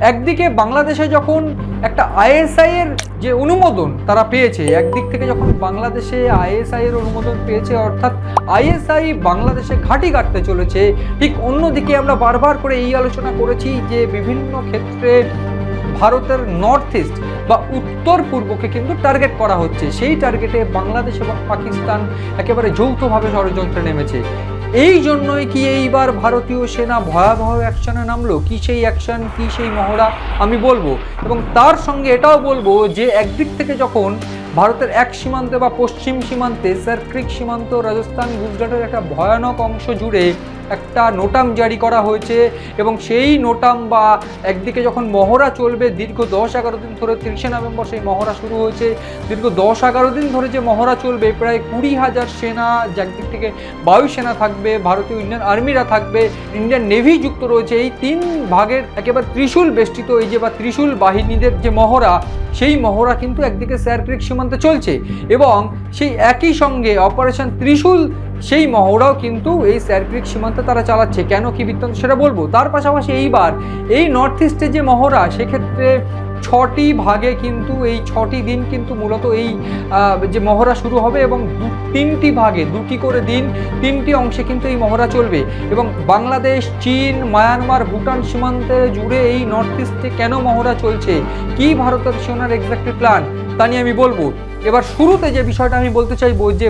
একদিকে বাংলাদেশে যখন একটা আইএসআই এর যে অনুমোদন তারা পেয়েছে, একদিক থেকে যখন বাংলাদেশে আইএসআই এর অনুমোদন পেয়েছে, অর্থাৎ আইএসআই বাংলাদেশে ঘাঁটি কাটতে চলেছে, ঠিক অন্যদিকে আমরা বারবার করে এই আলোচনা করেছি যে বিভিন্ন ক্ষেত্রে ভারতের নর্থ ইস্ট বা উত্তর পূর্বকে কিন্তু টার্গেট করা হচ্ছে। সেই টার্গেটে বাংলাদেশ এবং পাকিস্তান একেবারে যৌথভাবে ষড়যন্ত্রে নেমেছে। এই জন্যই কি এইবার ভারতীয় সেনা ভয়াবহ অ্যাকশনে নামলো? কি সেই অ্যাকশন, কি সেই মহড়া, আমি বলবো। এবং তার সঙ্গে এটাও বলবো যে একদিক থেকে যখন ভারতের এক সীমান্তে বা পশ্চিম সীমান্তে সার্ক্রিক সীমান্ত, রাজস্থান গুজরাটের একটা ভয়ানক অংশ জুড়ে একটা নোটাম জারি করা হয়েছে, এবং সেই নোটাম বা একদিকে যখন মহড়া চলবে দীর্ঘ 10-11 দিন ধরে, 30শে নভেম্বর সেই মহড়া শুরু হয়েছে, দীর্ঘ 10-11 দিন ধরে যে মহড়া চলবে, প্রায় 20,000 সেনা, একদিক থেকে বায়ুসেনা থাকবে, ভারতীয় ইন্ডিয়ান আর্মিরা থাকবে, ইন্ডিয়ান নেভি যুক্ত রয়েছে, এই 3 ভাগের একেবারে ত্রিশূল বেষ্টিত এই যে বা ত্রিশূল বাহিনীদের যে মহড়া, সেই মহড়া কিন্তু একদিকে সার্ক্রিক সীমান্তে চলছে, এবং সেই একই সঙ্গে অপারেশন ত্রিশূল সেই মহড়াও কিন্তু এই সার্ক্রিক সীমান্তে তারা চালাচ্ছে। কেন, কি বৃত্তান্ত, সেটা বলবো। তার পাশাপাশি এইবার এই নর্থ ইস্টে যে মহড়া, সেক্ষেত্রে 6টি ভাগে কিন্তু এই 6টি দিন কিন্তু মূলত এই যে মহড়া শুরু হবে, এবং 3টি ভাগে 2টি করে দিন 3টি অংশে কিন্তু এই মহড়া চলবে। এবং বাংলাদেশ, চীন, মায়ানমার, ভুটান সীমান্তে জুড়ে এই নর্থ ইস্টে কেন মহড়া চলছে, কি ভারতের সেনার এক্স্যাক্টলি প্ল্যান, তা নিয়ে আমি বলবো। এবার শুরুতে যে বিষয়টা আমি বলতে চাইবো, যে